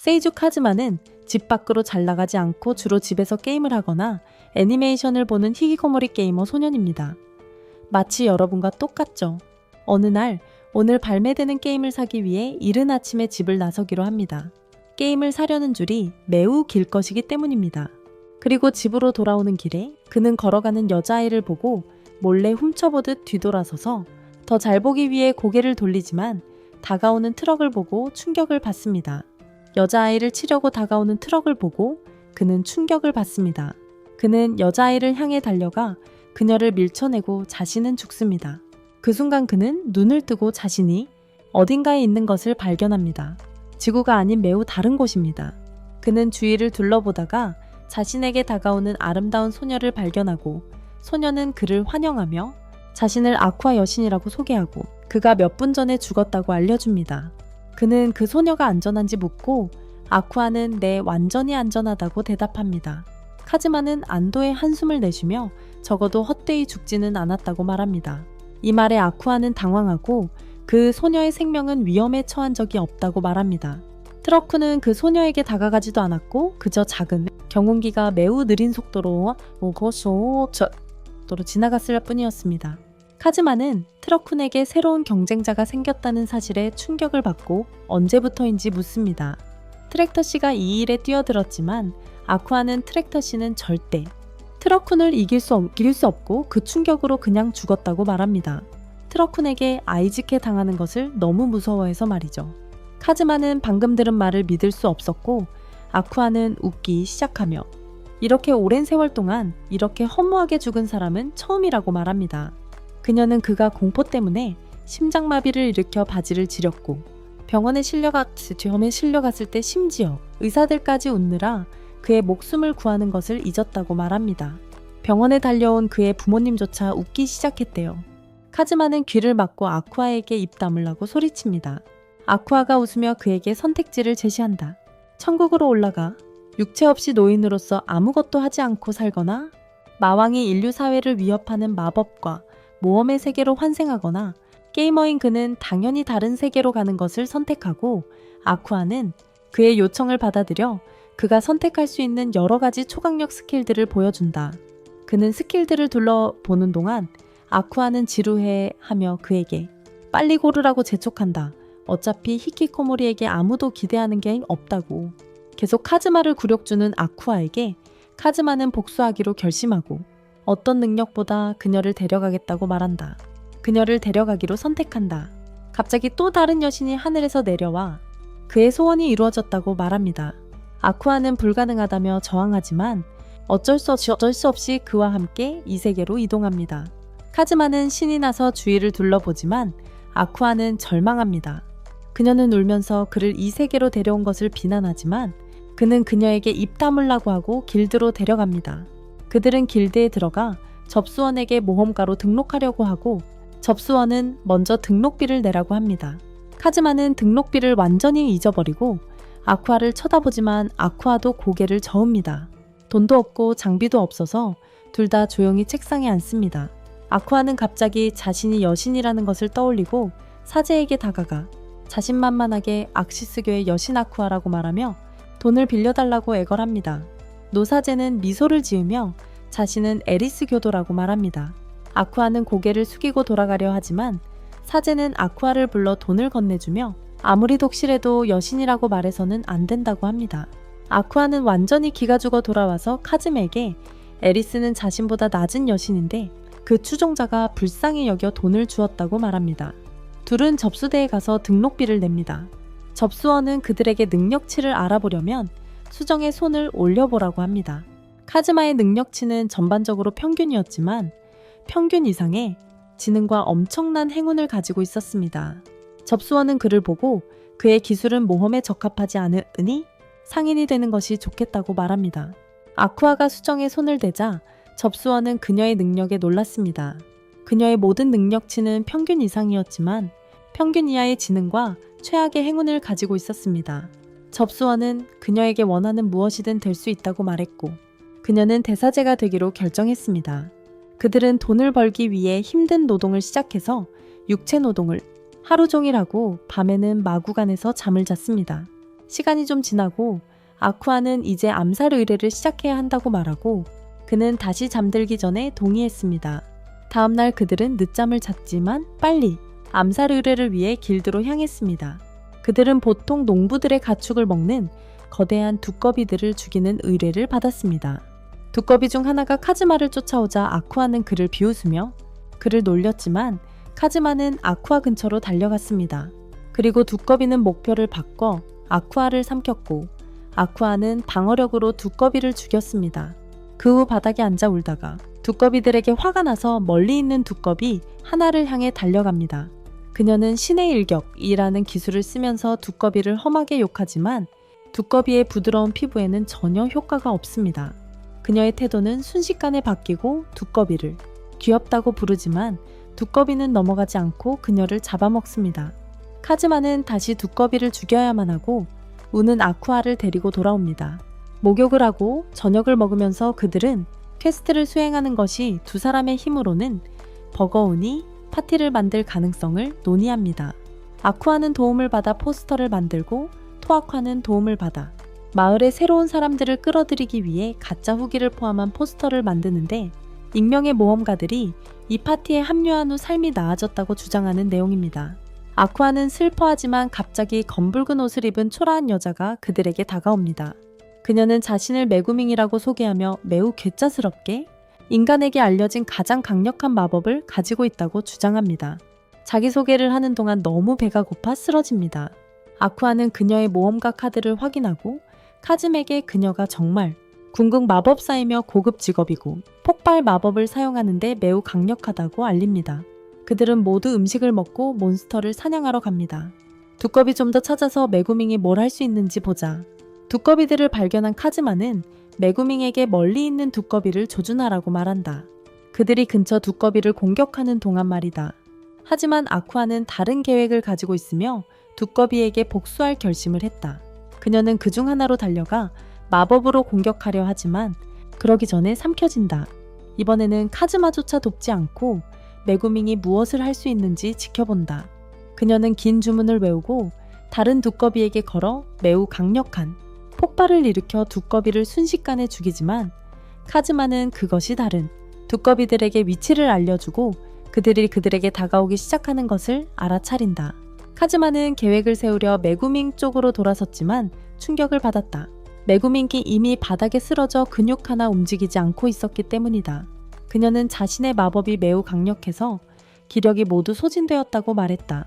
세이주 카즈마는 집 밖으로 잘 나가지 않고 주로 집에서 게임을 하거나 애니메이션을 보는 히키코모리 게이머 소년입니다. 마치 여러분과 똑같죠. 어느 날 오늘 발매되는 게임을 사기 위해 이른 아침에 집을 나서기로 합니다. 게임을 사려는 줄이 매우 길 것이기 때문입니다. 그리고 집으로 돌아오는 길에 그는 걸어가는 여자아이를 보고 몰래 훔쳐보듯 뒤돌아서서 더 잘 보기 위해 고개를 돌리지만 다가오는 트럭을 보고 충격을 받습니다. 여자아이를 치려고 다가오는 트럭을 보고 그는 충격을 받습니다. 그는 여자아이를 향해 달려가 그녀를 밀쳐내고 자신은 죽습니다. 그 순간 그는 눈을 뜨고 자신이 어딘가에 있는 것을 발견합니다. 지구가 아닌 매우 다른 곳입니다. 그는 주위를 둘러보다가 자신에게 다가오는 아름다운 소녀를 발견하고 소녀는 그를 환영하며 자신을 아쿠아 여신이라고 소개하고 그가 몇 분 전에 죽었다고 알려줍니다. 그는 그 소녀가 안전한지 묻고 아쿠아는 네, 완전히 안전하다고 대답합니다. 카즈마는 안도의 한숨을 내쉬며 적어도 헛되이 죽지는 않았다고 말합니다. 이 말에 아쿠아는 당황하고 그 소녀의 생명은 위험에 처한 적이 없다고 말합니다. 트러쿠는 그 소녀에게 다가가지도 않았고 그저 작은 경운기가 매우 느린 속도로 지나갔을 뿐이었습니다. 카즈마는 트러쿤에게 새로운 경쟁자가 생겼다는 사실에 충격을 받고 언제부터인지 묻습니다. 트랙터씨가 이 일에 뛰어들었지만 아쿠아는 트랙터씨는 절대 트러쿤을 이길 수 없고 그 충격으로 그냥 죽었다고 말합니다. 트러쿤에게 아이즈케 당하는 것을 너무 무서워해서 말이죠. 카즈마는 방금 들은 말을 믿을 수 없었고 아쿠아는 웃기 시작하며 이렇게 오랜 세월 동안 이렇게 허무하게 죽은 사람은 처음이라고 말합니다. 그녀는 그가 공포 때문에 심장마비를 일으켜 바지를 지렸고 병원에 실려갔을 때 심지어 의사들까지 웃느라 그의 목숨을 구하는 것을 잊었다고 말합니다. 병원에 달려온 그의 부모님조차 웃기 시작했대요. 카즈마는 귀를 막고 아쿠아에게 입 다물라고 소리칩니다. 아쿠아가 웃으며 그에게 선택지를 제시한다. 천국으로 올라가 육체 없이 노인으로서 아무것도 하지 않고 살거나 마왕이 인류 사회를 위협하는 마법과 모험의 세계로 환생하거나 게이머인 그는 당연히 다른 세계로 가는 것을 선택하고 아쿠아는 그의 요청을 받아들여 그가 선택할 수 있는 여러 가지 초강력 스킬들을 보여준다. 그는 스킬들을 둘러보는 동안 아쿠아는 지루해하며 그에게 빨리 고르라고 재촉한다. 어차피 히키코모리에게 아무도 기대하는 게 없다고. 계속 카즈마를 굴욕주는 아쿠아에게 카즈마는 복수하기로 결심하고 어떤 능력보다 그녀를 데려가겠다고 말한다. 그녀를 데려가기로 선택한다. 갑자기 또 다른 여신이 하늘에서 내려와 그의 소원이 이루어졌다고 말합니다. 아쿠아는 불가능하다며 저항하지만 어쩔 수 없이 그와 함께 이 세계로 이동합니다. 카즈마는 신이 나서 주위를 둘러보지만 아쿠아는 절망합니다. 그녀는 울면서 그를 이 세계로 데려온 것을 비난하지만 그는 그녀에게 입 다물라고 하고 길드로 데려갑니다. 그들은 길드에 들어가 접수원에게 모험가로 등록하려고 하고 접수원은 먼저 등록비를 내라고 합니다. 카즈마는 등록비를 완전히 잊어버리고 아쿠아를 쳐다보지만 아쿠아도 고개를 저읍니다. 돈도 없고 장비도 없어서 둘 다 조용히 책상에 앉습니다. 아쿠아는 갑자기 자신이 여신이라는 것을 떠올리고 사제에게 다가가 자신만만하게 악시스교의 여신 아쿠아라고 말하며 돈을 빌려달라고 애걸합니다. 노사제는 미소를 지으며 자신은 에리스 교도라고 말합니다. 아쿠아는 고개를 숙이고 돌아가려 하지만 사제는 아쿠아를 불러 돈을 건네주며 아무리 독실해도 여신이라고 말해서는 안 된다고 합니다. 아쿠아는 완전히 기가 죽어 돌아와서 카즈메에게 에리스는 자신보다 낮은 여신인데 그 추종자가 불쌍히 여겨 돈을 주었다고 말합니다. 둘은 접수대에 가서 등록비를 냅니다. 접수원은 그들에게 능력치를 알아보려면 수정의 손을 올려보라고 합니다. 카즈마의 능력치는 전반적으로 평균이었지만 평균 이상의 지능과 엄청난 행운을 가지고 있었습니다. 접수원은 그를 보고 그의 기술은 모험에 적합하지 않으니 상인이 되는 것이 좋겠다고 말합니다. 아쿠아가 수정에 손을 대자 접수원은 그녀의 능력에 놀랐습니다. 그녀의 모든 능력치는 평균 이상이었지만 평균 이하의 지능과 최악의 행운을 가지고 있었습니다. 접수원은 그녀에게 원하는 무엇이든 될 수 있다고 말했고 그녀는 대사제가 되기로 결정했습니다. 그들은 돈을 벌기 위해 힘든 노동을 시작해서 육체 노동을 하루 종일 하고 밤에는 마구간에서 잠을 잤습니다. 시간이 좀 지나고 아쿠아는 이제 암살 의뢰를 시작해야 한다고 말하고 그는 다시 잠들기 전에 동의했습니다. 다음날 그들은 늦잠을 잤지만 빨리 암살 의뢰를 위해 길드로 향했습니다. 그들은 보통 농부들의 가축을 먹는 거대한 두꺼비들을 죽이는 의뢰를 받았습니다. 두꺼비 중 하나가 카즈마를 쫓아오자 아쿠아는 그를 비웃으며 그를 놀렸지만 카즈마는 아쿠아 근처로 달려갔습니다. 그리고 두꺼비는 목표를 바꿔 아쿠아를 삼켰고 아쿠아는 방어력으로 두꺼비를 죽였습니다. 그 후 바닥에 앉아 울다가 두꺼비들에게 화가 나서 멀리 있는 두꺼비 하나를 향해 달려갑니다. 그녀는 신의 일격이라는 기술을 쓰면서 두꺼비를 험하게 욕하지만 두꺼비의 부드러운 피부에는 전혀 효과가 없습니다. 그녀의 태도는 순식간에 바뀌고 두꺼비를 귀엽다고 부르지만 두꺼비는 넘어가지 않고 그녀를 잡아먹습니다. 카즈마는 다시 두꺼비를 죽여야만 하고 우는 아쿠아를 데리고 돌아옵니다. 목욕을 하고 저녁을 먹으면서 그들은 퀘스트를 수행하는 것이 두 사람의 힘으로는 버거우니 파티를 만들 가능성을 논의합니다. 아쿠아는 도움을 받아 포스터를 만들고 토아카는 도움을 받아 마을의 새로운 사람들을 끌어들이기 위해 가짜 후기를 포함한 포스터를 만드는데 익명의 모험가들이 이 파티에 합류한 후 삶이 나아졌다고 주장하는 내용입니다. 아쿠아는 슬퍼하지만 갑자기 검붉은 옷을 입은 초라한 여자가 그들에게 다가옵니다. 그녀는 자신을 메구밍이라고 소개하며 매우 괴짜스럽게 인간에게 알려진 가장 강력한 마법을 가지고 있다고 주장합니다. 자기소개를 하는 동안 너무 배가 고파 쓰러집니다. 아쿠아는 그녀의 모험가 카드를 확인하고 카즈에게 그녀가 정말 궁극 마법사이며 고급 직업이고 폭발 마법을 사용하는데 매우 강력하다고 알립니다. 그들은 모두 음식을 먹고 몬스터를 사냥하러 갑니다. 두꺼비 좀 더 찾아서 메구밍이 뭘 할 수 있는지 보자. 두꺼비들을 발견한 카즈마는 메구밍에게 멀리 있는 두꺼비를 조준하라고 말한다. 그들이 근처 두꺼비를 공격하는 동안 말이다. 하지만 아쿠아는 다른 계획을 가지고 있으며 두꺼비에게 복수할 결심을 했다. 그녀는 그중 하나로 달려가 마법으로 공격하려 하지만 그러기 전에 삼켜진다. 이번에는 카즈마조차 돕지 않고 메구밍이 무엇을 할 수 있는지 지켜본다. 그녀는 긴 주문을 외우고 다른 두꺼비에게 걸어 매우 강력한 폭발을 일으켜 두꺼비를 순식간에 죽이지만 카즈마는 그것이 다른 두꺼비들에게 위치를 알려주고 그들이 그들에게 다가오기 시작하는 것을 알아차린다. 카즈마는 계획을 세우려 메구밍 쪽으로 돌아섰지만 충격을 받았다. 메구밍이 이미 바닥에 쓰러져 근육 하나 움직이지 않고 있었기 때문이다. 그녀는 자신의 마법이 매우 강력해서 기력이 모두 소진되었다고 말했다.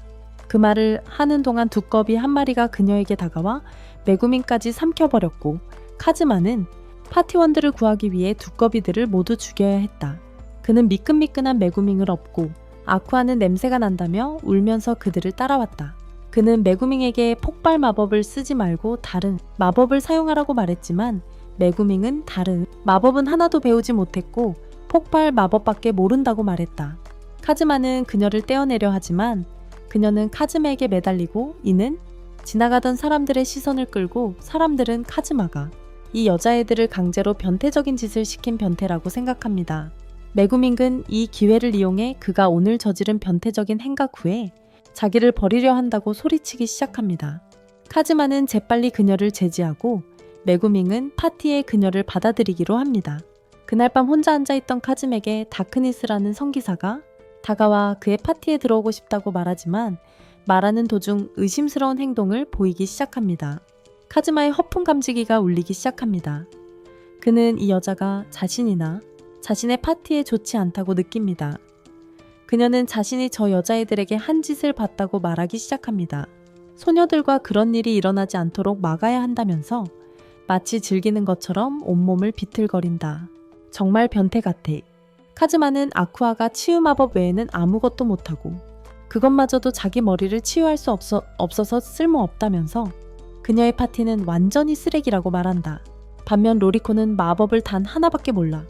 그 말을 하는 동안 두꺼비 한 마리가 그녀에게 다가와 메구밍까지 삼켜버렸고 카즈마는 파티원들을 구하기 위해 두꺼비들을 모두 죽여야 했다. 그는 미끈미끈한 메구밍을 업고 아쿠아는 냄새가 난다며 울면서 그들을 따라왔다. 그는 메구밍에게 폭발 마법을 쓰지 말고 다른 마법을 사용하라고 말했지만 메구밍은 다른 마법은 하나도 배우지 못했고 폭발 마법밖에 모른다고 말했다. 카즈마는 그녀를 떼어내려 하지만 그녀는 카즈마에게 매달리고 이는 지나가던 사람들의 시선을 끌고 사람들은 카즈마가 이 여자애들을 강제로 변태적인 짓을 시킨 변태라고 생각합니다. 메구밍은 이 기회를 이용해 그가 오늘 저지른 변태적인 행각 후에 자기를 버리려 한다고 소리치기 시작합니다. 카즈마는 재빨리 그녀를 제지하고 메구밍은 파티에 그녀를 받아들이기로 합니다. 그날 밤 혼자 앉아있던 카즈에게 다크니스라는 성기사가 다가와 그의 파티에 들어오고 싶다고 말하지만 말하는 도중 의심스러운 행동을 보이기 시작합니다. 카즈마의 허풍 감지기가 울리기 시작합니다. 그는 이 여자가 자신이나 자신의 파티에 좋지 않다고 느낍니다. 그녀는 자신이 저 여자애들에게 한 짓을 봤다고 말하기 시작합니다. 소녀들과 그런 일이 일어나지 않도록 막아야 한다면서 마치 즐기는 것처럼 온몸을 비틀거린다. 정말 변태 같아. 카즈마는 아쿠아가 치유 마법 외에는 아무것도 못하고 그것마저도 자기 머리를 치유할 수 없어서 쓸모없다면서 그녀의 파티는 완전히 쓰레기라고 말한다. 반면 로리코는 마법을 단 하나밖에 몰라.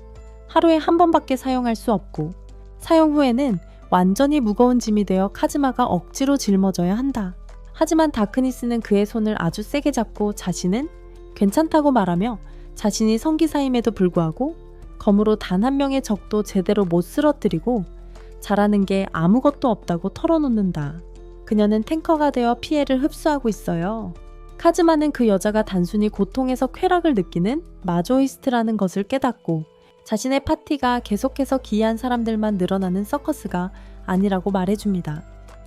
하루에 한 번밖에 사용할 수 없고 사용 후에는 완전히 무거운 짐이 되어 카즈마가 억지로 짊어져야 한다. 하지만 다크니스는 그의 손을 아주 세게 잡고 자신은 괜찮다고 말하며 자신이 성기사임에도 불구하고 검으로 단 한 명의 적도 제대로 못 쓰러뜨리고 잘하는 게 아무것도 없다고 털어놓는다. 그녀는 탱커가 되어 피해를 흡수하고 있어요. 카즈마는 그 여자가 단순히 고통에서 쾌락을 느끼는 마조이스트라는 것을 깨닫고 자신의 파티가 계속해서 기이한 사람들만 늘어나는 서커스가 아니라고 말해줍니다.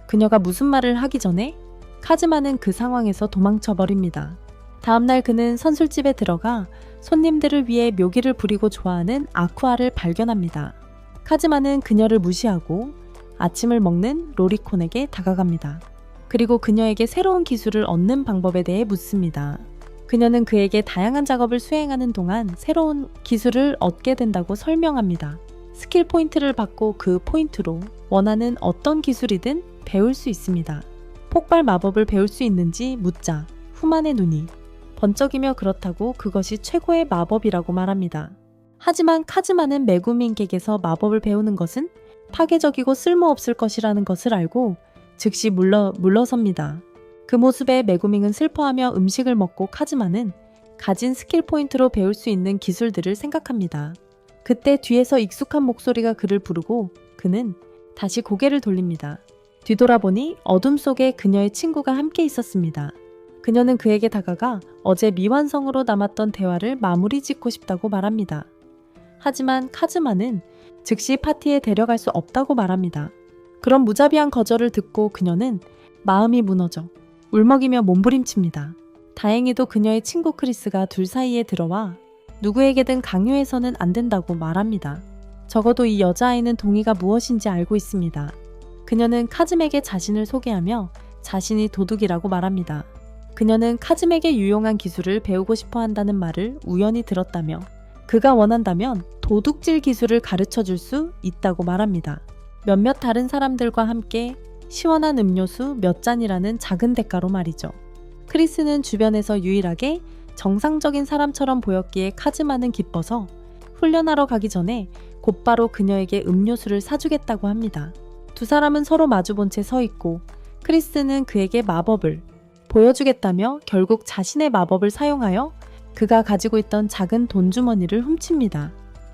그녀가 무슨 말을 하기 전에 카즈마는 그 상황에서 도망쳐버립니다. 다음날 그는 선술집에 들어가 손님들을 위해 묘기를 부리고 좋아하는 아쿠아를 발견합니다. 카즈마는 그녀를 무시하고 아침을 먹는 로리콘에게 다가갑니다. 그리고 그녀에게 새로운 기술을 얻는 방법에 대해 묻습니다. 그녀는 그에게 다양한 작업을 수행하는 동안 새로운 기술을 얻게 된다고 설명합니다. 스킬 포인트를 받고 그 포인트로 원하는 어떤 기술이든 배울 수 있습니다. 폭발 마법을 배울 수 있는지 묻자 후만의 눈이 번쩍이며 그렇다고 그것이 최고의 마법이라고 말합니다. 하지만 카즈마는 메구민객에서 마법을 배우는 것은 파괴적이고 쓸모없을 것이라는 것을 알고 즉시 물러섭니다. 그 모습에 메구밍은 슬퍼하며 음식을 먹고 카즈마는 가진 스킬 포인트로 배울 수 있는 기술들을 생각합니다. 그때 뒤에서 익숙한 목소리가 그를 부르고 그는 다시 고개를 돌립니다. 뒤돌아보니 어둠 속에 그녀의 친구가 함께 있었습니다. 그녀는 그에게 다가가 어제 미완성으로 남았던 대화를 마무리 짓고 싶다고 말합니다. 하지만 카즈마는 즉시 파티에 데려갈 수 없다고 말합니다. 그런 무자비한 거절을 듣고 그녀는 마음이 무너져 울먹이며 몸부림칩니다. 다행히도 그녀의 친구 크리스가 둘 사이에 들어와 누구에게든 강요해서는 안 된다고 말합니다. 적어도 이 여자아이는 동의가 무엇인지 알고 있습니다. 그녀는 카즈맥에 자신을 소개하며 자신이 도둑이라고 말합니다. 그녀는 카즈맥의 유용한 기술을 배우고 싶어 한다는 말을 우연히 들었다며 그가 원한다면 도둑질 기술을 가르쳐 줄 수 있다고 말합니다. 몇몇 다른 사람들과 함께 시원한 음료수 몇 잔이라는 작은 대가로 말이죠. 크리스는 주변에서 유일하게 정상적인 사람처럼 보였기에 카즈마는 기뻐서 훈련하러 가기 전에 곧바로 그녀에게 음료수를 사주겠다고 합니다. 두 사람은 서로 마주본 채 서 있고 크리스는 그에게 마법을 보여주겠다며 결국 자신의 마법을 사용하여 그가 가지고 있던 작은 돈주머니를 훔칩니다.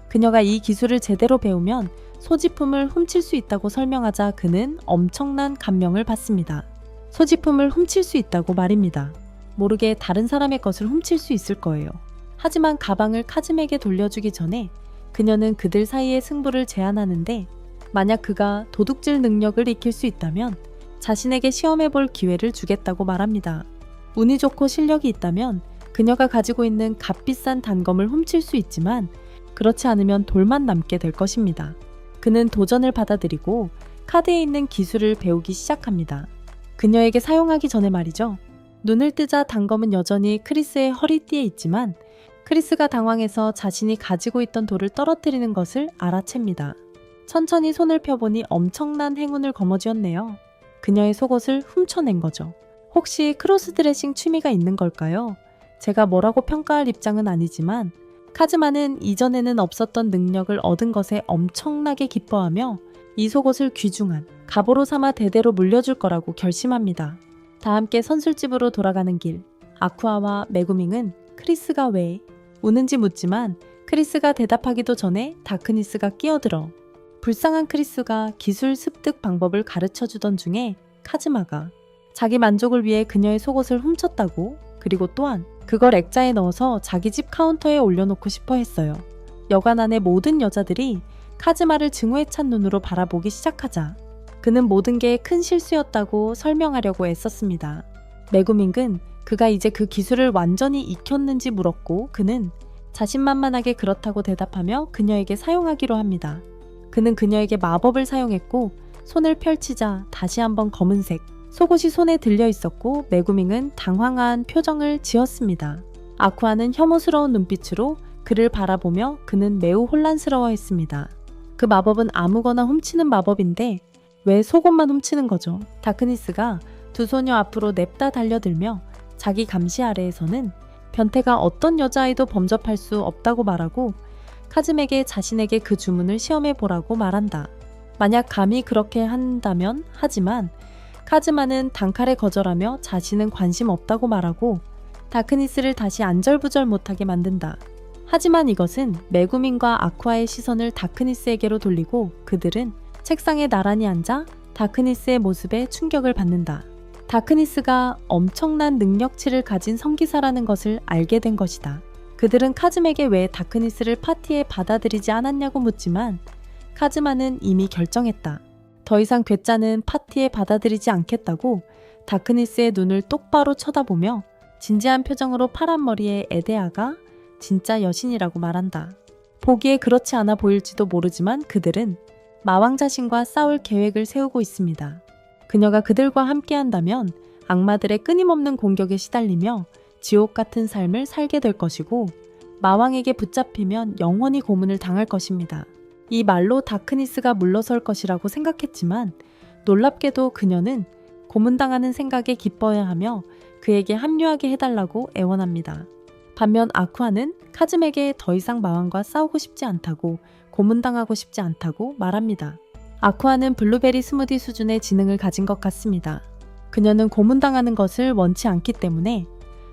그녀가 이 기술을 제대로 배우면 소지품을 훔칠 수 있다고 설명하자 그는 엄청난 감명을 받습니다. 소지품을 훔칠 수 있다고 말입니다. 모르게 다른 사람의 것을 훔칠 수 있을 거예요. 하지만 가방을 카즈맥에 돌려주기 전에 그녀는 그들 사이의 승부를 제안하는데 만약 그가 도둑질 능력을 익힐 수 있다면 자신에게 시험해볼 기회를 주겠다고 말합니다. 운이 좋고 실력이 있다면 그녀가 가지고 있는 값비싼 단검을 훔칠 수 있지만 그렇지 않으면 돌만 남게 될 것입니다. 그는 도전을 받아들이고 카드에 있는 기술을 배우기 시작합니다. 그녀에게 사용하기 전에 말이죠. 눈을 뜨자 단검은 여전히 크리스의 허리띠에 있지만 크리스가 당황해서 자신이 가지고 있던 돌을 떨어뜨리는 것을 알아챕니다. 천천히 손을 펴보니 엄청난 행운을 거머쥐었네요. 그녀의 속옷을 훔쳐낸 거죠. 혹시 크로스드레싱 취미가 있는 걸까요? 제가 뭐라고 평가할 입장은 아니지만 카즈마는 이전에는 없었던 능력을 얻은 것에 엄청나게 기뻐하며 이 속옷을 귀중한 갑오로 삼아 대대로 물려줄 거라고 결심합니다. 다 함께 선술집으로 돌아가는 길, 아쿠아와 메구밍은 크리스가 왜 우는지 묻지만 크리스가 대답하기도 전에 다크니스가 끼어들어 불쌍한 크리스가 기술 습득 방법을 가르쳐주던 중에 카즈마가 자기 만족을 위해 그녀의 속옷을 훔쳤다고 그리고 또한 그걸 액자에 넣어서 자기 집 카운터에 올려놓고 싶어 했어요. 여관 안의 모든 여자들이 카즈마를 증오에 찬 눈으로 바라보기 시작하자 그는 모든 게 큰 실수였다고 설명하려고 애썼습니다. 메구밍은 그가 이제 그 기술을 완전히 익혔는지 물었고 그는 자신만만하게 그렇다고 대답하며 그녀에게 사용하기로 합니다. 그는 그녀에게 마법을 사용했고 손을 펼치자 다시 한번 검은색 속옷이 손에 들려 있었고 메구밍은 당황한 표정을 지었습니다. 아쿠아는 혐오스러운 눈빛으로 그를 바라보며 그는 매우 혼란스러워했습니다. 그 마법은 아무거나 훔치는 마법인데 왜 속옷만 훔치는 거죠? 다크니스가 두 소녀 앞으로 냅다 달려들며 자기 감시 아래에서는 변태가 어떤 여자아이도 범접할 수 없다고 말하고 카즈맥에 자신에게 그 주문을 시험해보라고 말한다. 만약 감히 그렇게 한다면 하지만 카즈마는 단칼에 거절하며 자신은 관심 없다고 말하고 다크니스를 다시 안절부절 못하게 만든다. 하지만 이것은 메구민과 아쿠아의 시선을 다크니스에게로 돌리고 그들은 책상에 나란히 앉아 다크니스의 모습에 충격을 받는다. 다크니스가 엄청난 능력치를 가진 성기사라는 것을 알게 된 것이다. 그들은 카즈마에게 왜 다크니스를 파티에 받아들이지 않았냐고 묻지만 카즈마는 이미 결정했다. 더 이상 괴짜는 파티에 받아들이지 않겠다고 다크니스의 눈을 똑바로 쳐다보며 진지한 표정으로 파란 머리의 에데아가 진짜 여신이라고 말한다. 보기에 그렇지 않아 보일지도 모르지만 그들은 마왕 자신과 싸울 계획을 세우고 있습니다. 그녀가 그들과 함께한다면 악마들의 끊임없는 공격에 시달리며 지옥 같은 삶을 살게 될 것이고 마왕에게 붙잡히면 영원히 고문을 당할 것입니다. 이 말로 다크니스가 물러설 것이라고 생각했지만 놀랍게도 그녀는 고문당하는 생각에 기뻐해야 하며 그에게 합류하게 해달라고 애원합니다. 반면 아쿠아는 카즈마에게 더 이상 마왕과 싸우고 싶지 않다고 고문당하고 싶지 않다고 말합니다. 아쿠아는 블루베리 스무디 수준의 지능을 가진 것 같습니다. 그녀는 고문당하는 것을 원치 않기 때문에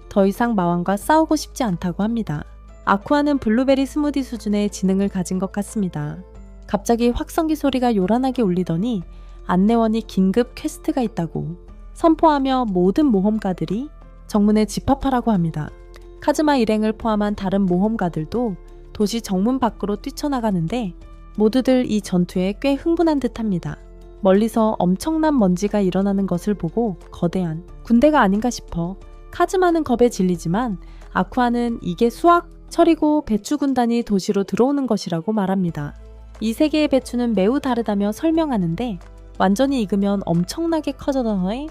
더 이상 마왕과 싸우고 싶지 않다고 합니다. 아쿠아는 블루베리 스무디 수준의 지능을 가진 것 같습니다. 갑자기 확성기 소리가 요란하게 울리더니 안내원이 긴급 퀘스트가 있다고 선포하며 모든 모험가들이 정문에 집합하라고 합니다. 카즈마 일행을 포함한 다른 모험가들도 도시 정문 밖으로 뛰쳐나가는데 모두들 이 전투에 꽤 흥분한 듯합니다. 멀리서 엄청난 먼지가 일어나는 것을 보고 거대한 군대가 아닌가 싶어 카즈마는 겁에 질리지만 아쿠아는 이게 수학, 철이고 배추 군단이 도시로 들어오는 것이라고 말합니다. 이 세 개의 배추는 매우 다르다며 설명하는데 완전히 익으면 엄청나게 커져서의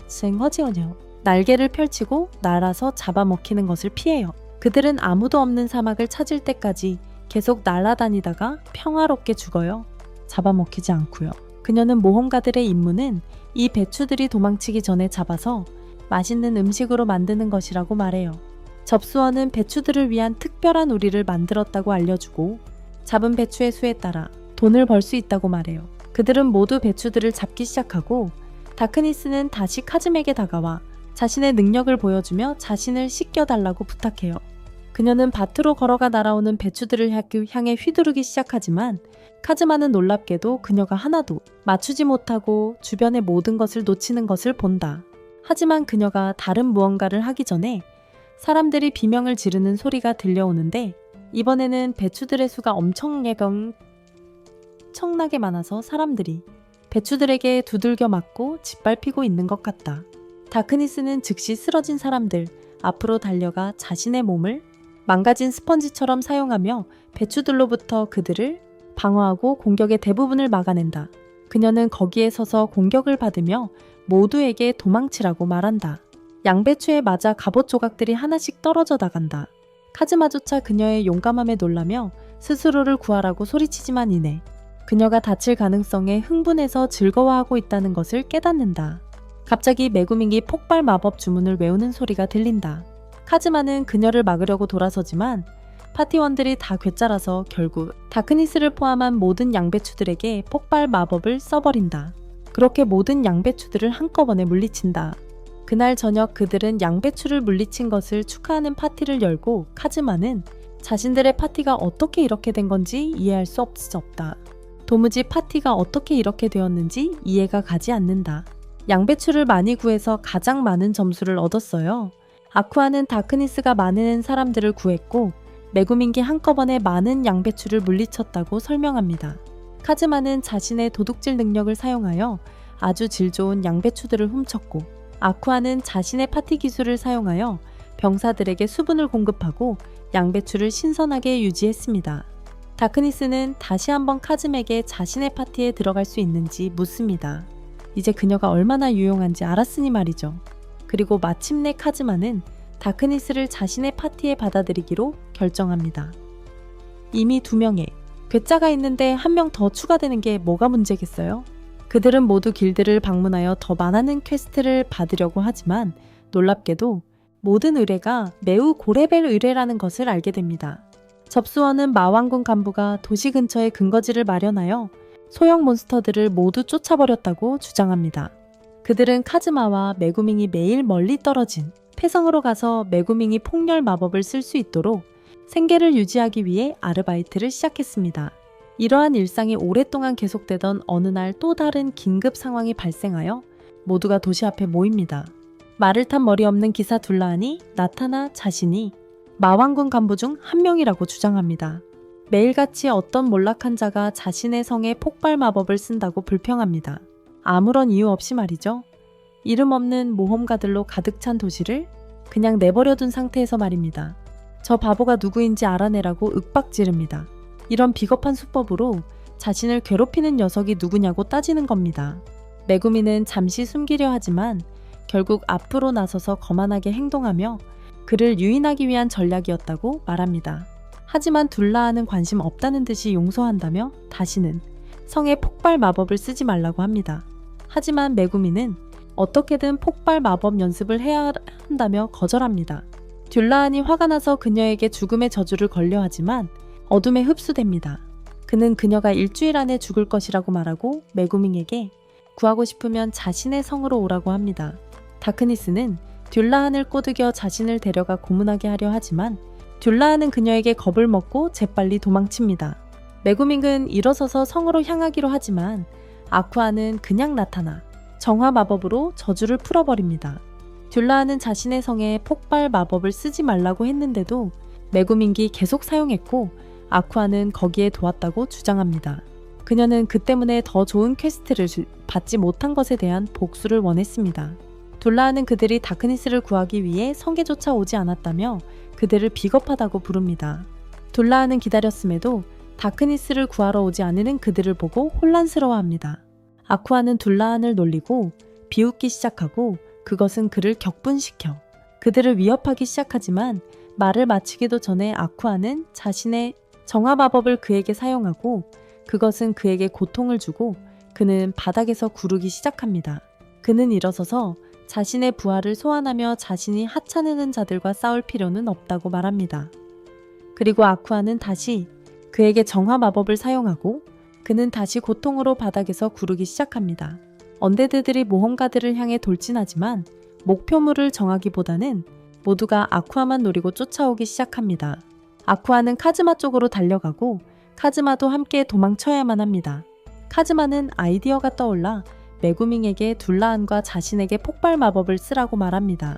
생허지어녀 날개를 펼치고 날아서 잡아먹히는 것을 피해요. 그들은 아무도 없는 사막을 찾을 때까지 계속 날아다니다가 평화롭게 죽어요. 잡아먹히지 않고요. 그녀는 모험가들의 임무는 이 배추들이 도망치기 전에 잡아서 맛있는 음식으로 만드는 것이라고 말해요. 접수원은 배추들을 위한 특별한 우리를 만들었다고 알려주고 잡은 배추의 수에 따라 돈을 벌 수 있다고 말해요. 그들은 모두 배추들을 잡기 시작하고 다크니스는 다시 카즈마에게 다가와 자신의 능력을 보여주며 자신을 씻겨달라고 부탁해요. 그녀는 밭으로 걸어가 날아오는 배추들을 향해 휘두르기 시작하지만 카즈마는 놀랍게도 그녀가 하나도 맞추지 못하고 주변의 모든 것을 놓치는 것을 본다. 하지만 그녀가 다른 무언가를 하기 전에 사람들이 비명을 지르는 소리가 들려오는데 이번에는 배추들의 수가 엄청나게 많아서 사람들이 배추들에게 두들겨 맞고 짓밟히고 있는 것 같다. 다크니스는 즉시 쓰러진 사람들 앞으로 달려가 자신의 몸을 망가진 스펀지처럼 사용하며 배추들로부터 그들을 방어하고 공격의 대부분을 막아낸다. 그녀는 거기에 서서 공격을 받으며 모두에게 도망치라고 말한다. 양배추에 맞아 갑옷 조각들이 하나씩 떨어져 나간다. 카즈마조차 그녀의 용감함에 놀라며 스스로를 구하라고 소리치지만 이내 그녀가 다칠 가능성에 흥분해서 즐거워하고 있다는 것을 깨닫는다. 갑자기 메구밍이 폭발 마법 주문을 외우는 소리가 들린다. 카즈마는 그녀를 막으려고 돌아서지만 파티원들이 다 괴짜라서 결국 다크니스를 포함한 모든 양배추들에게 폭발 마법을 써버린다. 그렇게 모든 양배추들을 한꺼번에 물리친다. 그날 저녁 그들은 양배추를 물리친 것을 축하하는 파티를 열고 카즈마는 자신들의 파티가 어떻게 이렇게 된 건지 이해할 수 없다. 도무지 파티가 어떻게 이렇게 되었는지 이해가 가지 않는다. 양배추를 많이 구해서 가장 많은 점수를 얻었어요. 아쿠아는 다크니스가 많은 사람들을 구했고 메구밍이 한꺼번에 많은 양배추를 물리쳤다고 설명합니다. 카즈마는 자신의 도둑질 능력을 사용하여 아주 질 좋은 양배추들을 훔쳤고 아쿠아는 자신의 파티 기술을 사용하여 병사들에게 수분을 공급하고 양배추를 신선하게 유지했습니다. 다크니스는 다시 한번 카즈마에게 자신의 파티에 들어갈 수 있는지 묻습니다. 이제 그녀가 얼마나 유용한지 알았으니 말이죠. 그리고 마침내 카즈마는 다크니스를 자신의 파티에 받아들이기로 결정합니다. 이미 2명의 괴짜가 있는데 1명 더 추가되는 게 뭐가 문제겠어요? 그들은 모두 길드를 방문하여 더 많은 퀘스트를 받으려고 하지만 놀랍게도 모든 의뢰가 매우 고레벨 의뢰라는 것을 알게 됩니다. 접수원은 마왕군 간부가 도시 근처에 근거지를 마련하여 소형 몬스터들을 모두 쫓아버렸다고 주장합니다. 그들은 카즈마와 메구밍이 매일 멀리 떨어진 폐성으로 가서 메구밍이 폭렬 마법을 쓸 수 있도록 생계를 유지하기 위해 아르바이트를 시작했습니다. 이러한 일상이 오랫동안 계속되던 어느 날 또 다른 긴급 상황이 발생하여 모두가 도시 앞에 모입니다. 말을 탄 머리 없는 기사 둘라안이 나타나 자신이 마왕군 간부 중 한 명이라고 주장합니다. 매일같이 어떤 몰락한 자가 자신의 성에 폭발 마법을 쓴다고 불평합니다. 아무런 이유 없이 말이죠. 이름 없는 모험가들로 가득 찬 도시를 그냥 내버려둔 상태에서 말입니다. 저 바보가 누구인지 알아내라고 윽박지릅니다. 이런 비겁한 수법으로 자신을 괴롭히는 녀석이 누구냐고 따지는 겁니다. 메구미는 잠시 숨기려 하지만 결국 앞으로 나서서 거만하게 행동하며 그를 유인하기 위한 전략이었다고 말합니다. 하지만 둘라안은 관심 없다는 듯이 용서한다며 다시는 성에 폭발 마법을 쓰지 말라고 합니다. 하지만 메구미는 어떻게든 폭발 마법 연습을 해야 한다며 거절합니다. 둘라안이 화가 나서 그녀에게 죽음의 저주를 걸려 하지만 어둠에 흡수됩니다. 그는 그녀가 일주일 안에 죽을 것이라고 말하고 메구밍에게 구하고 싶으면 자신의 성으로 오라고 합니다. 다크니스는 듈라안을 꼬드겨 자신을 데려가 고문하게 하려 하지만 듈라안은 그녀에게 겁을 먹고 재빨리 도망칩니다. 메구밍은 일어서서 성으로 향하기로 하지만 아쿠아는 그냥 나타나 정화 마법으로 저주를 풀어버립니다. 듈라안은 자신의 성에 폭발 마법을 쓰지 말라고 했는데도 메구밍이 계속 사용했고 아쿠아는 거기에 도왔다고 주장합니다. 그녀는 그 때문에 더 좋은 퀘스트를 받지 못한 것에 대한 복수를 원했습니다. 둘라안은 그들이 다크니스를 구하기 위해 성에조차 오지 않았다며 그들을 비겁하다고 부릅니다. 둘라안은 기다렸음에도 다크니스를 구하러 오지 않으는 그들을 보고 혼란스러워합니다. 아쿠아는 둘라안을 놀리고 비웃기 시작하고 그것은 그를 격분시켜 그들을 위협하기 시작하지만 말을 마치기도 전에 아쿠아는 자신의 정화 마법을 그에게 사용하고 그것은 그에게 고통을 주고 그는 바닥에서 구르기 시작합니다. 그는 일어서서 자신의 부하를 소환하며 자신이 하찮은 자들과 싸울 필요는 없다고 말합니다. 그리고 아쿠아는 다시 그에게 정화 마법을 사용하고 그는 다시 고통으로 바닥에서 구르기 시작합니다. 언데드들이 모험가들을 향해 돌진하지만 목표물을 정하기보다는 모두가 아쿠아만 노리고 쫓아오기 시작합니다. 아쿠아는 카즈마 쪽으로 달려가고 카즈마도 함께 도망쳐야만 합니다. 카즈마는 아이디어가 떠올라 메구밍에게 둘라안과 자신에게 폭발 마법을 쓰라고 말합니다.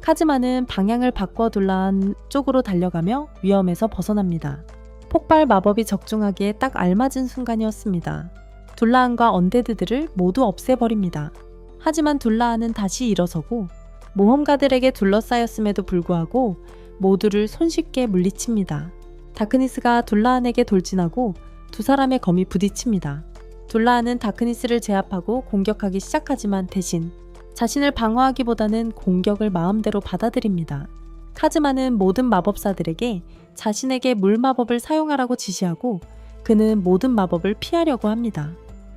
카즈마는 방향을 바꿔 둘라안 쪽으로 달려가며 위험에서 벗어납니다. 폭발 마법이 적중하기에 딱 알맞은 순간이었습니다. 둘라안과 언데드들을 모두 없애버립니다. 하지만 둘라안은 다시 일어서고 모험가들에게 둘러싸였음에도 불구하고 모두를 손쉽게 물리칩니다. 다크니스가 둘라안에게 돌진하고 두 사람의 검이 부딪힙니다. 둘라안은 다크니스를 제압하고 공격하기 시작하지만 대신 자신을 방어하기보다는 공격을 마음대로 받아들입니다. 카즈마는 모든 마법사들에게 자신에게 물 마법을 사용하라고 지시하고 그는 모든 마법을 피하려고 합니다.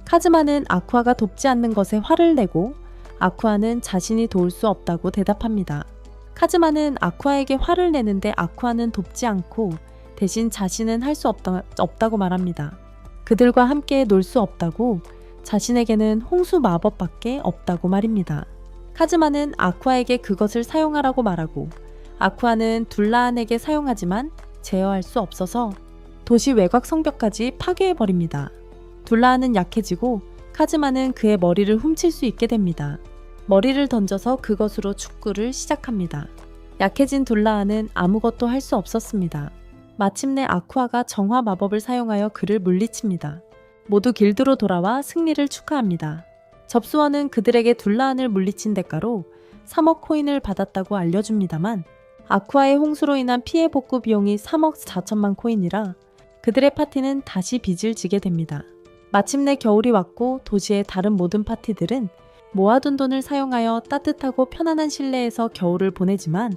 카즈마는 아쿠아가 돕지 않는 것에 화를 내고 아쿠아는 자신이 도울 수 없다고 대답합니다. 카즈마는 아쿠아에게 화를 내는데 아쿠아는 돕지 않고 대신 자신은 할 수 없다고 말합니다. 그들과 함께 놀 수 없다고 자신에게는 홍수 마법밖에 없다고 말입니다. 카즈마는 아쿠아에게 그것을 사용하라고 말하고 아쿠아는 둘라안에게 사용하지만 제어할 수 없어서 도시 외곽 성벽까지 파괴해버립니다. 둘라안은 약해지고 카즈마는 그의 머리를 훔칠 수 있게 됩니다. 머리를 던져서 그것으로 축구를 시작합니다. 약해진 둘라안은 아무것도 할 수 없었습니다. 마침내 아쿠아가 정화 마법을 사용하여 그를 물리칩니다. 모두 길드로 돌아와 승리를 축하합니다. 접수원은 그들에게 둘라안을 물리친 대가로 3억 코인을 받았다고 알려줍니다만 아쿠아의 홍수로 인한 피해 복구 비용이 3억 4천만 코인이라 그들의 파티는 다시 빚을 지게 됩니다. 마침내 겨울이 왔고 도시의 다른 모든 파티들은 모아둔 돈을 사용하여 따뜻하고 편안한 실내에서 겨울을 보내지만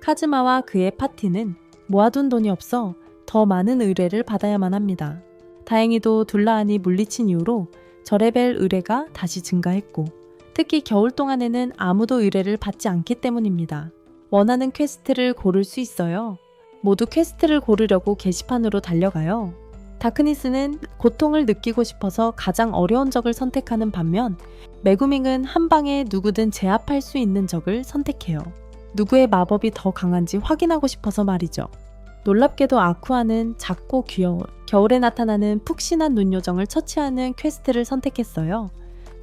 카즈마와 그의 파티는 모아둔 돈이 없어 더 많은 의뢰를 받아야만 합니다. 다행히도 둘라안이 물리친 이후로 저레벨 의뢰가 다시 증가했고 특히 겨울 동안에는 아무도 의뢰를 받지 않기 때문입니다. 원하는 퀘스트를 고를 수 있어요. 모두 퀘스트를 고르려고 게시판으로 달려가요. 다크니스는 고통을 느끼고 싶어서 가장 어려운 적을 선택하는 반면 메구밍은 한 방에 누구든 제압할 수 있는 적을 선택해요. 누구의 마법이 더 강한지 확인하고 싶어서 말이죠. 놀랍게도 아쿠아는 작고 귀여운 겨울에 나타나는 푹신한 눈요정을 처치하는 퀘스트를 선택했어요.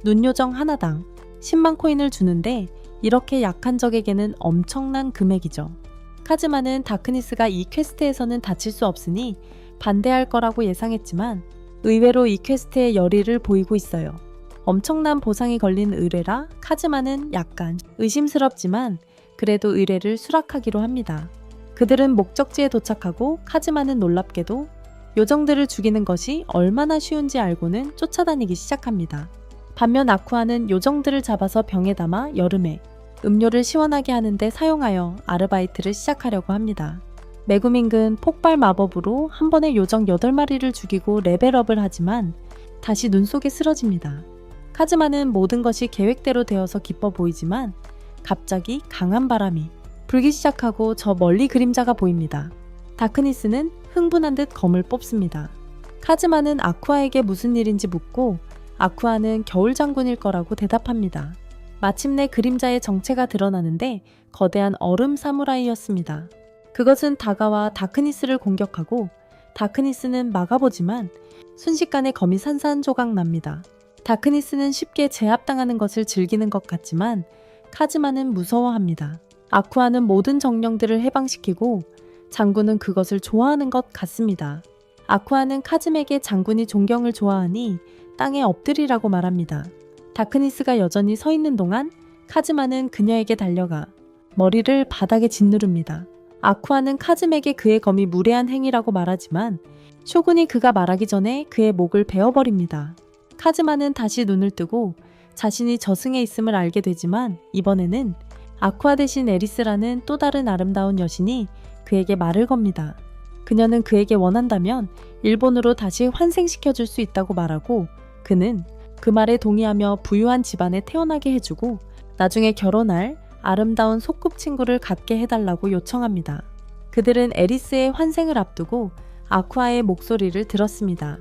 눈요정 하나당 10만 코인을 주는데 이렇게 약한 적에게는 엄청난 금액이죠. 카즈마는 다크니스가 이 퀘스트에서는 다칠 수 없으니 반대할 거라고 예상했지만 의외로 이 퀘스트에 열의를 보이고 있어요. 엄청난 보상이 걸린 의뢰라 카즈마는 약간 의심스럽지만 그래도 의뢰를 수락하기로 합니다. 그들은 목적지에 도착하고 카즈마는 놀랍게도 요정들을 죽이는 것이 얼마나 쉬운지 알고는 쫓아다니기 시작합니다. 반면 아쿠아는 요정들을 잡아서 병에 담아 여름에 음료를 시원하게 하는데 사용하여 아르바이트를 시작하려고 합니다. 메구밍은 폭발 마법으로 한 번에 요정 8마리를 죽이고 레벨업을 하지만 다시 눈 속에 쓰러집니다. 카즈마는 모든 것이 계획대로 되어서 기뻐 보이지만 갑자기 강한 바람이 불기 시작하고 저 멀리 그림자가 보입니다. 다크니스는 흥분한 듯 검을 뽑습니다. 카즈마는 아쿠아에게 무슨 일인지 묻고 아쿠아는 겨울 장군일 거라고 대답합니다. 마침내 그림자의 정체가 드러나는데 거대한 얼음 사무라이였습니다. 그것은 다가와 다크니스를 공격하고 다크니스는 막아보지만 순식간에 검이 산산조각 납니다. 다크니스는 쉽게 제압당하는 것을 즐기는 것 같지만 카즈마는 무서워합니다. 아쿠아는 모든 정령들을 해방시키고 장군은 그것을 좋아하는 것 같습니다. 아쿠아는 카즈에게 장군이 존경을 좋아하니 땅에 엎드리라고 말합니다. 다크니스가 여전히 서 있는 동안 카즈마는 그녀에게 달려가 머리를 바닥에 짓누릅니다. 아쿠아는 카즈에게 그의 검이 무례한 행위라고 말하지만 쇼군이 그가 말하기 전에 그의 목을 베어버립니다. 카즈마는 다시 눈을 뜨고 자신이 저승에 있음을 알게 되지만 이번에는 아쿠아 대신 에리스라는 또 다른 아름다운 여신이 그에게 말을 겁니다. 그녀는 그에게 원한다면 일본으로 다시 환생시켜줄 수 있다고 말하고 그는 그 말에 동의하며 부유한 집안에 태어나게 해주고 나중에 결혼할 아름다운 소꿉친구를 갖게 해달라고 요청합니다. 그들은 에리스의 환생을 앞두고 아쿠아의 목소리를 들었습니다.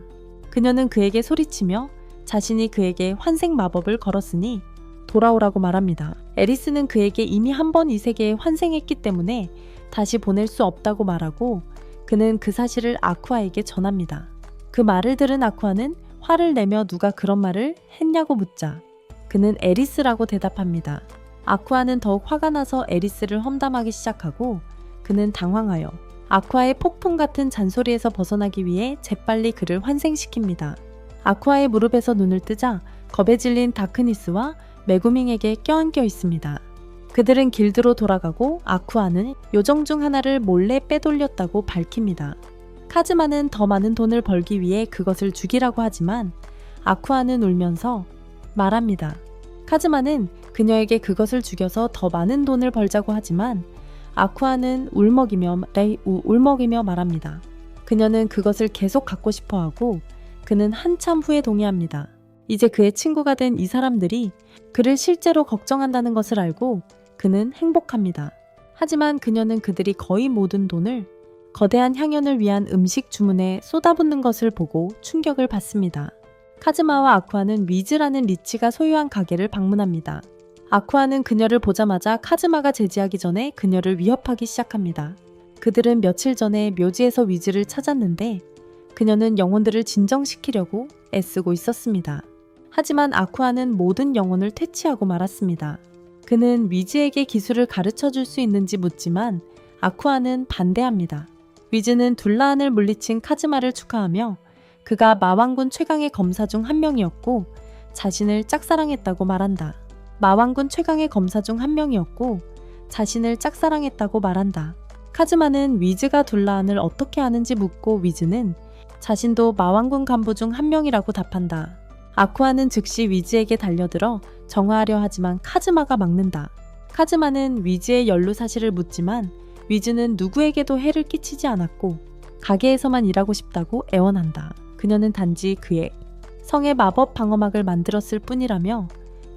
그녀는 그에게 소리치며 자신이 그에게 환생 마법을 걸었으니 돌아오라고 말합니다. 에리스는 그에게 이미 한 번 이 세계에 환생했기 때문에 다시 보낼 수 없다고 말하고 그는 그 사실을 아쿠아에게 전합니다. 그 말을 들은 아쿠아는 화를 내며 누가 그런 말을 했냐고 묻자 그는 에리스라고 대답합니다. 아쿠아는 더욱 화가 나서 에리스를 험담하기 시작하고 그는 당황하여 아쿠아의 폭풍 같은 잔소리에서 벗어나기 위해 재빨리 그를 환생시킵니다. 아쿠아의 무릎에서 눈을 뜨자 겁에 질린 다크니스와 메구밍에게 껴안겨 있습니다. 그들은 길드로 돌아가고 아쿠아는 요정 중 하나를 몰래 빼돌렸다고 밝힙니다. 카즈마는 더 많은 돈을 벌기 위해 그것을 죽이라고 하지만 아쿠아는 울면서 말합니다. 카즈마는 그녀에게 그것을 죽여서 더 많은 돈을 벌자고 하지만 아쿠아는 울먹이며 말합니다. 그녀는 그것을 계속 갖고 싶어 하고 그는 한참 후에 동의합니다. 이제 그의 친구가 된 이 사람들이 그를 실제로 걱정한다는 것을 알고 그는 행복합니다. 하지만 그녀는 그들이 거의 모든 돈을 거대한 향연을 위한 음식 주문에 쏟아붓는 것을 보고 충격을 받습니다. 카즈마와 아쿠아는 위즈라는 리치가 소유한 가게를 방문합니다. 아쿠아는 그녀를 보자마자 카즈마가 제지하기 전에 그녀를 위협하기 시작합니다. 그들은 며칠 전에 묘지에서 위즈를 찾았는데 그녀는 영혼들을 진정시키려고 애쓰고 있었습니다. 하지만 아쿠아는 모든 영혼을 퇴치하고 말았습니다. 그는 위즈에게 기술을 가르쳐 줄 수 있는지 묻지만 아쿠아는 반대합니다. 위즈는 둘라안을 물리친 카즈마를 축하하며 그가 마왕군 최강의 검사 중 한 명이었고 자신을 짝사랑했다고 말한다. 마왕군 최강의 검사 중 한 명이었고 자신을 짝사랑했다고 말한다. 카즈마는 위즈가 둘라안을 어떻게 아는지 묻고 위즈는 자신도 마왕군 간부 중 한 명이라고 답한다. 아쿠아는 즉시 위즈에게 달려들어 정화하려 하지만 카즈마가 막는다. 카즈마는 위즈의 연루 사실을 묻지만 위즈는 누구에게도 해를 끼치지 않았고 가게에서만 일하고 싶다고 애원한다. 그녀는 단지 그의 성의 마법 방어막을 만들었을 뿐이라며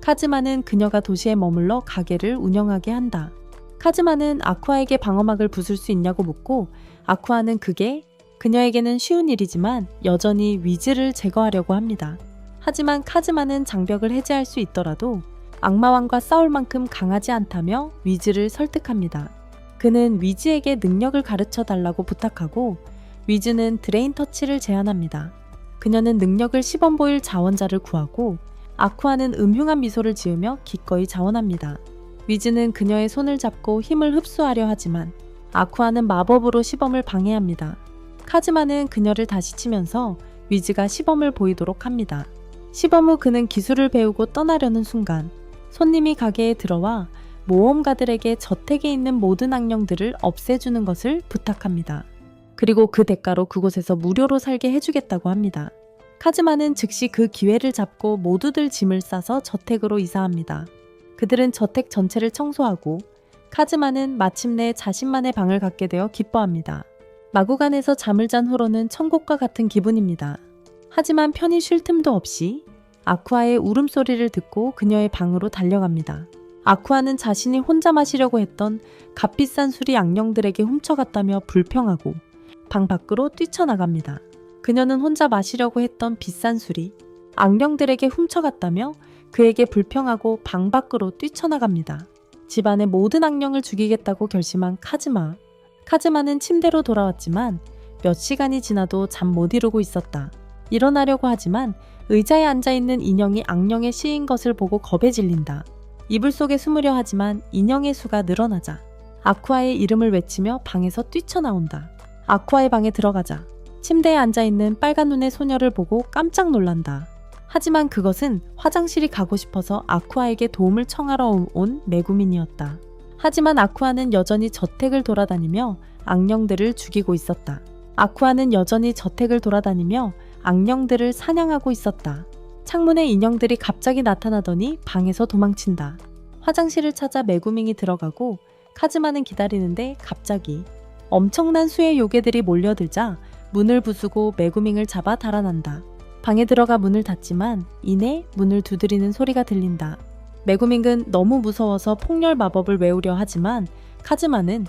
카즈마는 그녀가 도시에 머물러 가게를 운영하게 한다. 카즈마는 아쿠아에게 방어막을 부술 수 있냐고 묻고 아쿠아는 그게 그녀에게는 쉬운 일이지만 여전히 위즈를 제거하려고 합니다. 하지만 카즈마는 장벽을 해제할 수 있더라도 악마왕과 싸울 만큼 강하지 않다며 위즈를 설득합니다. 그는 위즈에게 능력을 가르쳐 달라고 부탁하고 위즈는 드레인 터치를 제안합니다. 그녀는 능력을 시범 보일 자원자를 구하고 아쿠아는 음흉한 미소를 지으며 기꺼이 자원합니다. 위즈는 그녀의 손을 잡고 힘을 흡수하려 하지만 아쿠아는 마법으로 시범을 방해합니다. 카즈마는 그녀를 다시 치면서 위즈가 시범을 보이도록 합니다. 시범 후 그는 기술을 배우고 떠나려는 순간 손님이 가게에 들어와 모험가들에게 저택에 있는 모든 악령들을 없애주는 것을 부탁합니다. 그리고 그 대가로 그곳에서 무료로 살게 해주겠다고 합니다. 카즈마는 즉시 그 기회를 잡고 모두들 짐을 싸서 저택으로 이사합니다. 그들은 저택 전체를 청소하고 카즈마는 마침내 자신만의 방을 갖게 되어 기뻐합니다. 마구간에서 잠을 잔 후로는 천국과 같은 기분입니다. 하지만 편히 쉴 틈도 없이 아쿠아의 울음소리를 듣고 그녀의 방으로 달려갑니다. 아쿠아는 자신이 혼자 마시려고 했던 값비싼 술이 악령들에게 훔쳐갔다며 불평하고 방 밖으로 뛰쳐나갑니다. 그녀는 혼자 마시려고 했던 비싼 술이 악령들에게 훔쳐갔다며 그에게 불평하고 방 밖으로 뛰쳐나갑니다. 집안의 모든 악령을 죽이겠다고 결심한 카즈마는 침대로 돌아왔지만 몇 시간이 지나도 잠 못 이루고 있었다. 일어나려고 하지만 의자에 앉아있는 인형이 악령에 씌인 것을 보고 겁에 질린다. 이불 속에 숨으려 하지만 인형의 수가 늘어나자 아쿠아의 이름을 외치며 방에서 뛰쳐나온다. 아쿠아의 방에 들어가자 침대에 앉아있는 빨간 눈의 소녀를 보고 깜짝 놀란다. 하지만 그것은 화장실이 가고 싶어서 아쿠아에게 도움을 청하러 온 메구민이었다. 하지만 아쿠아는 여전히 저택을 돌아다니며 악령들을 죽이고 있었다. 아쿠아는 여전히 저택을 돌아다니며 악령들을 사냥하고 있었다. 창문에 인형들이 갑자기 나타나더니 방에서 도망친다. 화장실을 찾아 메구밍이 들어가고 카즈마는 기다리는데 갑자기 엄청난 수의 요괴들이 몰려들자 문을 부수고 메구밍을 잡아 달아난다. 방에 들어가 문을 닫지만 이내 문을 두드리는 소리가 들린다. 메구밍은 너무 무서워서 폭렬 마법을 외우려 하지만 카즈마는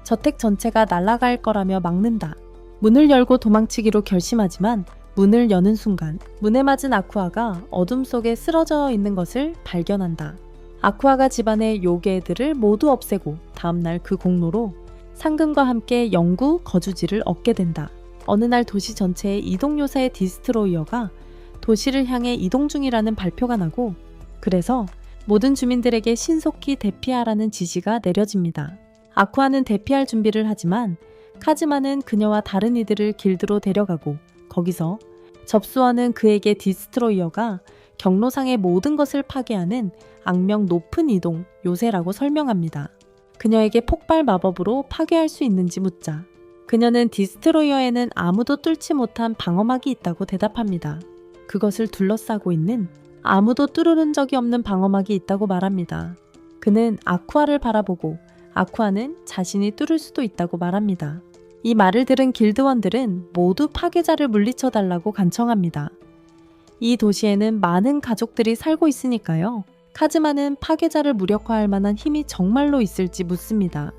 저택 전체가 날아갈 거라며 막는다. 문을 열고 도망치기로 결심하지만 문을 여는 순간 문에 맞은 아쿠아가 어둠 속에 쓰러져 있는 것을 발견한다. 아쿠아가 집안의 요괴들을 모두 없애고 다음날 그 공로로 상금과 함께 영구 거주지를 얻게 된다. 어느 날 도시 전체의 이동요새의 디스트로이어가 도시를 향해 이동 중이라는 발표가 나고 그래서 모든 주민들에게 신속히 대피하라는 지시가 내려집니다. 아쿠아는 대피할 준비를 하지만 카즈마는 그녀와 다른 이들을 길드로 데려가고 거기서 접수원은 그에게 디스트로이어가 경로상의 모든 것을 파괴하는 악명 높은 이동 요새라고 설명합니다. 그녀에게 폭발 마법으로 파괴할 수 있는지 묻자 그녀는 디스트로이어에는 아무도 뚫지 못한 방어막이 있다고 대답합니다. 그것을 둘러싸고 있는 아무도 뚫은 적이 없는 방어막이 있다고 말합니다. 그는 아쿠아를 바라보고 아쿠아는 자신이 뚫을 수도 있다고 말합니다. 이 말을 들은 길드원들은 모두 파괴자를 물리쳐달라고 간청합니다. 이 도시에는 많은 가족들이 살고 있으니까요. 카즈마는 파괴자를 무력화할 만한 힘이 정말로 있을지 묻습니다.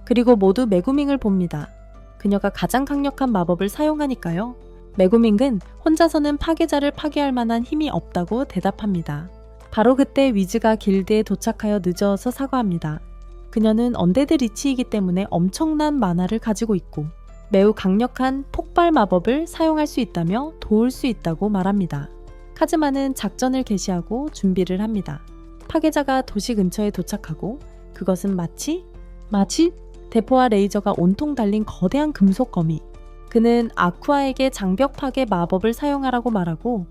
그리고 모두 메구밍을 봅니다. 그녀가 가장 강력한 마법을 사용하니까요. 메구밍은 혼자서는 파괴자를 파괴할 만한 힘이 없다고 대답합니다. 바로 그때 위즈가 길드에 도착하여 늦어서 사과합니다. 그녀는 언데드 리치이기 때문에 엄청난 만화를 가지고 있고 매우 강력한 폭발 마법을 사용할 수 있다며 도울 수 있다고 말합니다. 카즈마는 작전을 개시하고 준비를 합니다. 파괴자가 도시 근처에 도착하고 그것은 마치 대포와 레이저가 온통 달린 거대한 금속 거미. 그는 아쿠아에게 장벽 파괴 마법을 사용하라고 말하고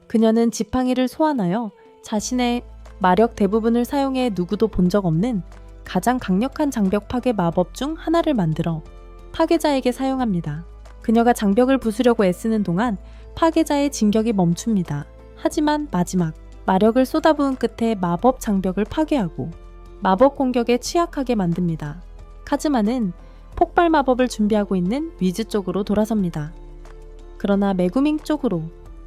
그녀는 지팡이를 소환하여 자신의 마력 대부분을 사용해 누구도 본 적 없는 가장 강력한 장벽 파괴 마법 중 하나를 만들어 파괴자에게 사용합니다. 그녀가 장벽을 부수려고 애쓰는 동안 파괴자의 진격이 멈춥니다. 하지만 마지막 마력을 쏟아부은 끝에 마법 장벽을 파괴하고 마법 공격에 취약하게 만듭니다. 카즈마는 폭발 마법을 준비하고 있는 위즈 쪽으로 돌아섭니다. 그러나 메구밍 쪽으로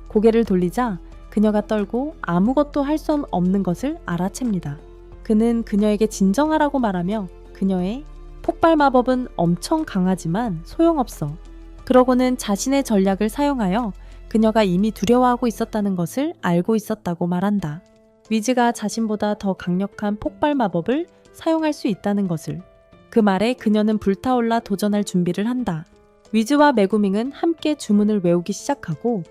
고개를 돌리자 그녀가 떨고 아무것도 할 수 없는 것을 알아챕니다. 그는 그녀에게 진정하라고 말하며 그녀의 폭발 마법은 엄청 강하지만 소용없어. 그러고는 자신의 전략을 사용하여 그녀가 이미 두려워하고 있었다는 것을 알고 있었다고 말한다. 위즈가 자신보다 더 강력한 폭발 마법을 사용할 수 있다는 것을. 그 말에 그녀는 불타올라 도전할 준비를 한다. 위즈와 메구밍은 함께 주문을 외우기 시작하고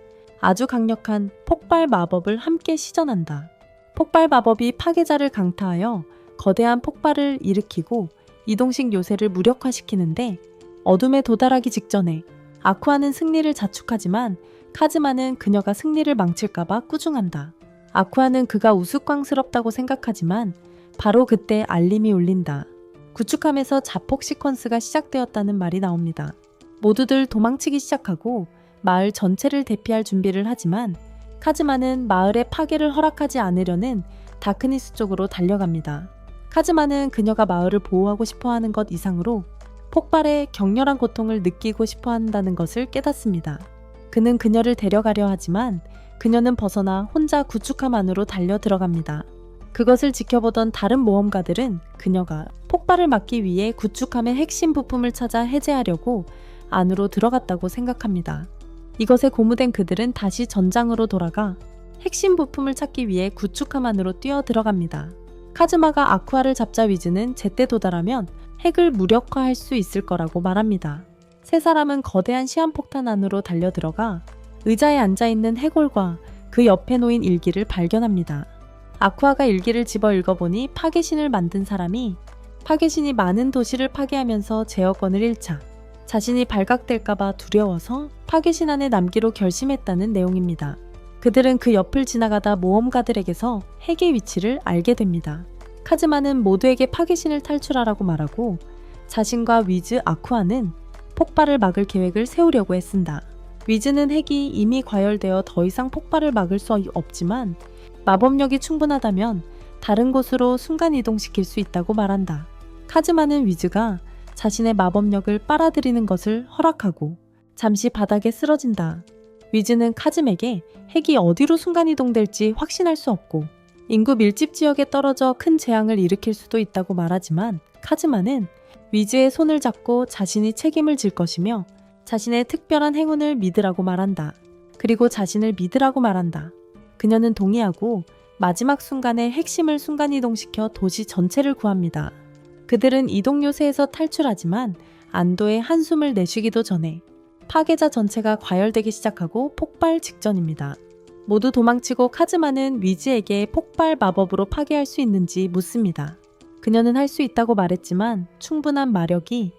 아주 강력한 폭발 마법을 함께 시전한다. 폭발 마법이 파괴자를 강타하여 거대한 폭발을 일으키고 이동식 요새를 무력화시키는데 어둠에 도달하기 직전에 아쿠아는 승리를 자축하지만 카즈마는 그녀가 승리를 망칠까봐 꾸중한다. 아쿠아는 그가 우스꽝스럽다고 생각하지만 바로 그때 알림이 울린다. 구축함에서 자폭 시퀀스가 시작되었다는 말이 나옵니다. 모두들 도망치기 시작하고 마을 전체를 대피할 준비를 하지만 카즈마는 마을의 파괴를 허락하지 않으려는 다크니스 쪽으로 달려갑니다. 카즈마는 그녀가 마을을 보호하고 싶어하는 것 이상으로 폭발에 격렬한 고통을 느끼고 싶어한다는 것을 깨닫습니다. 그는 그녀를 데려가려 하지만 그녀는 벗어나 혼자 구축함 안으로 달려 들어갑니다. 그것을 지켜보던 다른 모험가들은 그녀가 폭발을 막기 위해 구축함의 핵심 부품을 찾아 해제하려고 안으로 들어갔다고 생각합니다. 이것에 고무된 그들은 다시 전장으로 돌아가 핵심 부품을 찾기 위해 구축함 안으로 뛰어 들어갑니다. 카즈마가 아쿠아를 잡자 위즈는 제때 도달하면 핵을 무력화할 수 있을 거라고 말합니다. 세 사람은 거대한 시한폭탄 안으로 달려들어가 의자에 앉아있는 해골과 그 옆에 놓인 일기를 발견합니다. 아쿠아가 일기를 집어 읽어보니 파괴신을 만든 사람이 파괴신이 많은 도시를 파괴하면서 제어권을 잃자 자신이 발각될까봐 두려워서 파괴신 안에 남기로 결심했다는 내용입니다. 그들은 그 옆을 지나가다 모험가들에게서 핵의 위치를 알게 됩니다. 카즈마는 모두에게 파괴신을 탈출하라고 말하고 자신과 위즈, 아쿠아는 폭발을 막을 계획을 세우려고 애쓴다. 위즈는 핵이 이미 과열되어 더 이상 폭발을 막을 수 없지만 마법력이 충분하다면 다른 곳으로 순간이동시킬 수 있다고 말한다. 카즈마는 위즈가 자신의 마법력을 빨아들이는 것을 허락하고 잠시 바닥에 쓰러진다. 위즈는 카즘에게 핵이 어디로 순간이동될지 확신할 수 없고 인구 밀집 지역에 떨어져 큰 재앙을 일으킬 수도 있다고 말하지만 카즈마는 위즈의 손을 잡고 자신이 책임을 질 것이며 자신의 특별한 행운을 믿으라고 말한다. 그리고 자신을 믿으라고 말한다. 그녀는 동의하고 마지막 순간에 핵심을 순간이동시켜 도시 전체를 구합니다. 그들은 이동 요새에서 탈출하지만 안도의 한숨을 내쉬기도 전에 파괴자 전체가 과열되기 시작하고 폭발 직전입니다. 모두 도망치고 카즈마는 위즈에게 폭발 마법으로 파괴할 수 있는지 묻습니다. 그녀는 할 수 있다고 말했지만 충분한 마력이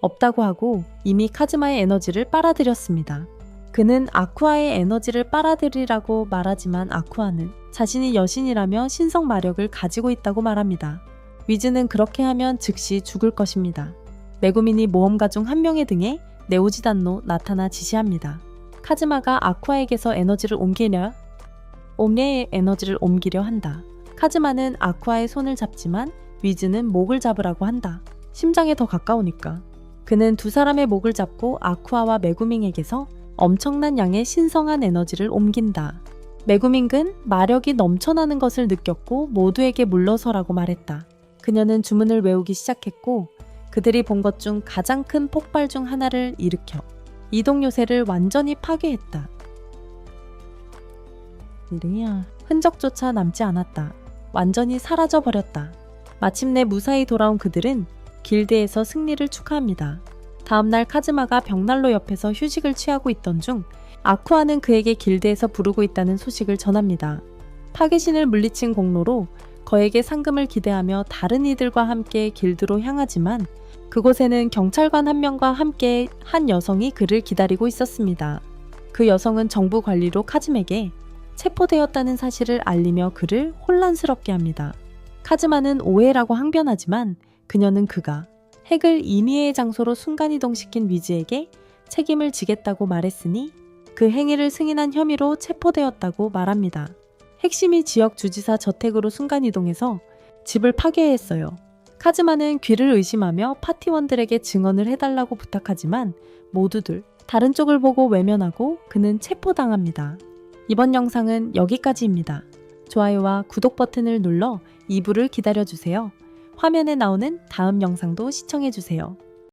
없다고 하고 이미 카즈마의 에너지를 빨아들였습니다. 그는 아쿠아의 에너지를 빨아들이라고 말하지만 아쿠아는 자신이 여신이라며 신성 마력을 가지고 있다고 말합니다. 위즈는 그렇게 하면 즉시 죽을 것입니다. 메구민이 모험가 중 한 명의 등에 네오지단노 나타나 지시합니다. 카즈마가 아쿠아에게서 에너지를 옴리의 에너지를 옮기려 한다. 카즈마는 아쿠아의 손을 잡지만 위즈는 목을 잡으라고 한다. 심장에 더 가까우니까. 그는 두 사람의 목을 잡고 아쿠아와 메구밍에게서 엄청난 양의 신성한 에너지를 옮긴다. 메구밍은 마력이 넘쳐나는 것을 느꼈고 모두에게 물러서라고 말했다. 그녀는 주문을 외우기 시작했고 그들이 본 것 중 가장 큰 폭발 중 하나를 일으켜 이동 요새를 완전히 파괴했다. 흔적조차 남지 않았다. 완전히 사라져버렸다. 마침내 무사히 돌아온 그들은 길드에서 승리를 축하합니다. 다음날 카즈마가 벽난로 옆에서 휴식을 취하고 있던 중 아쿠아는 그에게 길드에서 부르고 있다는 소식을 전합니다. 파괴신을 물리친 공로로 거액의 상금을 기대하며 다른 이들과 함께 길드로 향하지만 그곳에는 경찰관 한 명과 함께 한 여성이 그를 기다리고 있었습니다. 그 여성은 정부 관리로 카즘에게 체포되었다는 사실을 알리며 그를 혼란스럽게 합니다. 카즈마는 오해라고 항변하지만 그녀는 그가 핵을 임의의 장소로 순간이동시킨 위즈에게 책임을 지겠다고 말했으니 그 행위를 승인한 혐의로 체포되었다고 말합니다. 핵심이 지역 주지사 저택으로 순간이동해서 집을 파괴했어요. 카즈마는 귀를 의심하며 파티원들에게 증언을 해달라고 부탁하지만 모두들 다른 쪽을 보고 외면하고 그는 체포당합니다. 이번 영상은 여기까지입니다. 좋아요와 구독 버튼을 눌러 2부를 기다려주세요. 화면에 나오는 다음 영상도 시청해주세요.